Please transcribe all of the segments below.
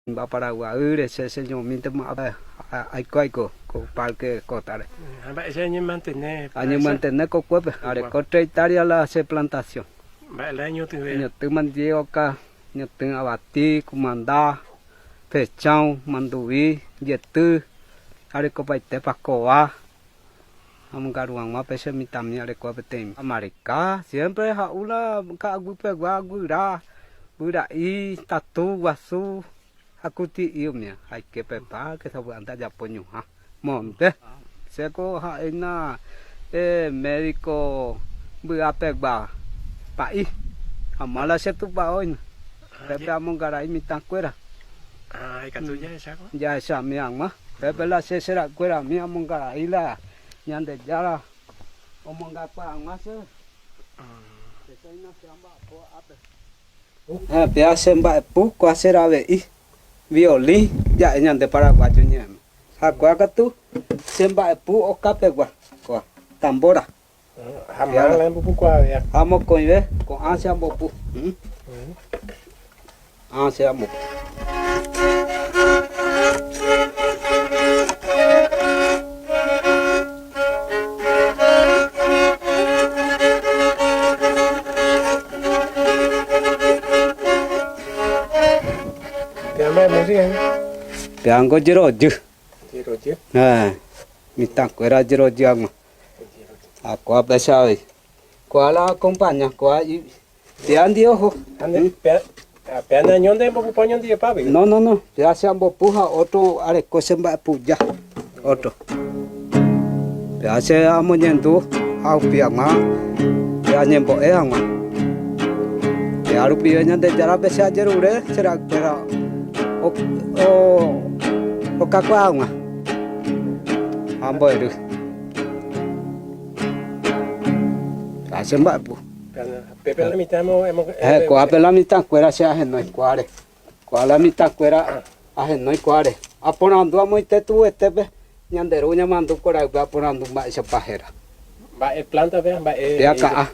Va Paraguay, ese señor minte hay coico con parque cotare. Ese año mantener. Año mantener con cuerpo. Ahora con 3 hectáreas la hace plantación. Va el año te ve. Yo te mandé acá, yo te abatí, comandá, pechão, manduí, yetu, ahora copa te pascoa. Vamos garuang más pese mi también ahora copa tem. America siempre ha una cagupe guagura, gura y tatu guasu. Aku ti iumnya, hay que preparar que se pueda andar ya poño, ha, monte, seco ha ena, médico, bua pegba, pai, amala se tu pa hoy, pepe among garai mitang kuera, Ay, katunya esa ko. ya esa miang mah, pepe la se será kuera mi among garai la, nyande jara, omong gapa mas, se ina se amba po ape, pia semba pu kuasir ave i. Violín ya ñan de Paraguay ñem. Aquaca tu semba pu o capegua, co tambora. Hamala en Bupucua ya. Amo con ve con ansia mopu. Ansia mo. Piango jeroju. Jeroju. Mitang kuera jeroju ama. Aku apa sawi? Kuala acompaña, kuala pian dio ho. Ande pena ñonde Bupupañon de pavi. No. Ya se ambo puja otro are cosemba puja. Otro. Ya se amo nyendo au piama. Ya nyembo ama. Ya rupiahnya de jara besa jerure serak pera. O kakwa nga ambo itu kasih mbak bu Pepe la mitad ko ape la mitad kuera se ajen no kuare ko la mitad kuera ajen no kuare aponando amo itetu etebe nyandero nyamando kora aponando mbak se pajera va planta ve va ya ka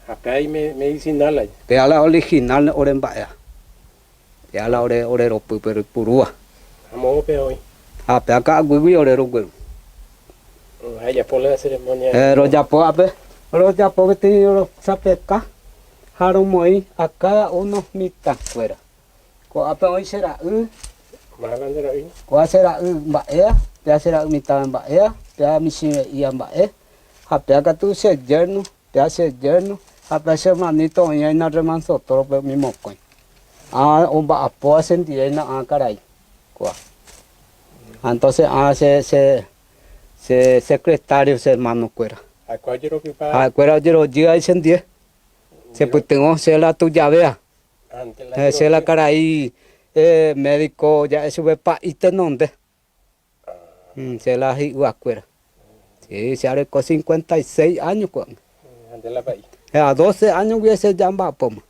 acá hay medicinal ahí ya la original ore mbak ya la ore ro purua amo pe hoy ape acá gui ore ro gui ya por la ceremonia rojapo ape rojapo beti ro sapeka haru moi acá unos mitad fuera ko ape hoy será más grande ahí ko será mbak ya será mitad mbak ya misi ia mbak ape acá tu se yerno ya se yerno ape se manito ya na remanso toro pe mi mokoi omba apo senti na caray ko entonces se secretario se hermano cuera cuera jero llega y sentí se putengo se la tu llave se la caray médico ya sube pa y te nonde se la hiwa cuera sí se haré con 56 años con a 12 años hubiese llama poma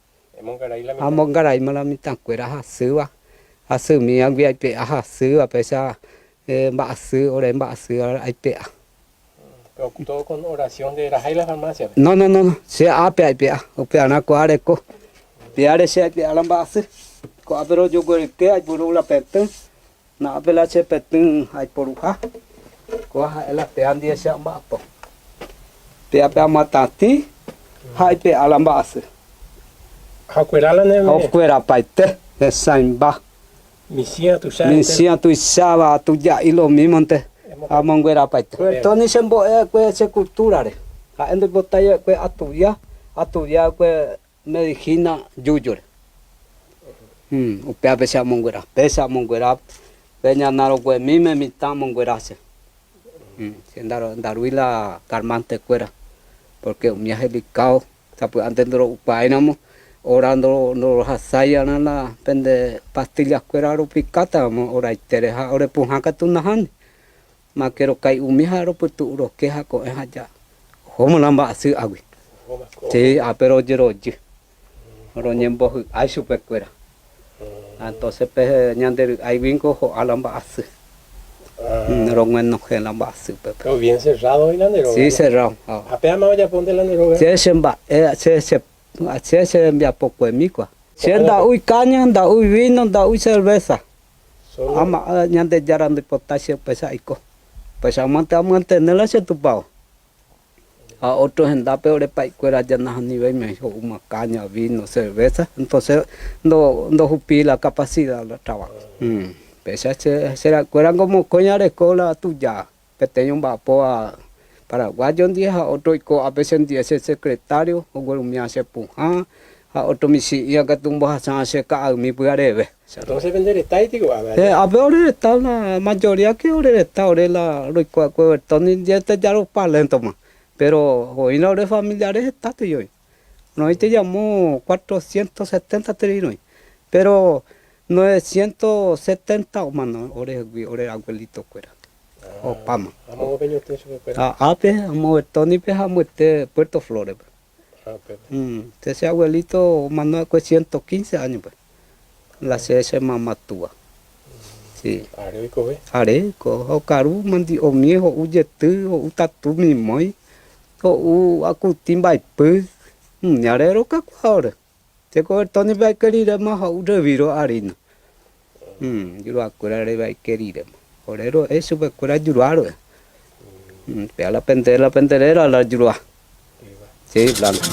among garai mala mitang kuera hasua hasu mi ang vi pe hasu pesa mbak su ore mbak su ai pe todo con oración de la Jaila farmacia no se ape ai pe o pe ana kuare ko piare se pe ala mbak su ko apero yo ke ai buru la petun na apela se petun ai poruha ko ha ela pe andi se mbak po pe ape matati hai pe ala mbak su Hakuerala ne. Hakuera paite, esaimba. Misia tu saba tu ya y lo mismo te. Amonguera paite. Toni sembo kwe se cultura re. A ende botaya kwe atuya kwe medicina yuyure. Upea pesa amonguera, peña naro kwe mime mitad amonguera se. Daruila calmante cuera. Porque un viaje delicado, sapu antes de upainamo. Orando no hasaya na pende pastillas cuera ro picata ora itereja ore puhaka tunahan makero kai umiha ro putu ro keha ko haja homo lamba asu agui te apero jeroji ro nyembo ai super cuera entonces pe nyande ai vinco ho alamba asu ro ngeno ke lamba asu pe bien cerrado y landero sí cerrado apea ma ya ponte landero se semba se se envía poco de micua. Si da uy caña, da uy vino, da uy cerveza. Solo Ama ñande yarando potasio pesa iko. Pues vamos a mantenerla hacia tu pavo. A otros en da peor para cuera ya no nivel me dijo una caña, vino, cerveza. Entonces no jupí la capacidad del trabajo. Pesa será cueran como coña de escuela tuya. Pequeño un vapor a Paraguay un día, a otro a veces un día es secretario, o bueno me hace puja, a otro me sigue que tú vas a hacer cada mi puede. entonces vender estático, A ver, ahora está la mayoría que ahora está, ahora la Tony ya te ya los palentos más. Pero hoy no de familiares está yo. No te llamó 470 trinos. Pero 970 o más, ahora abuelito fuera. O pama. Vamos a ver usted sobre cuál. Vamos Tony pejamos este Puerto Flores. Ese abuelito mandó con 115 años pues. La se mamá tuya. Sí. Areco, o caru mandi o miejo uyetu o tatu mi moi. O acutimba y pues. Ñarero cacuahora. Te coger Tony va a querer más a un reviro harina. Yo lo acuerdo va a querer. Orero eso va a curar yuruaro. Pea la penderera la yurua. Sí, blanca.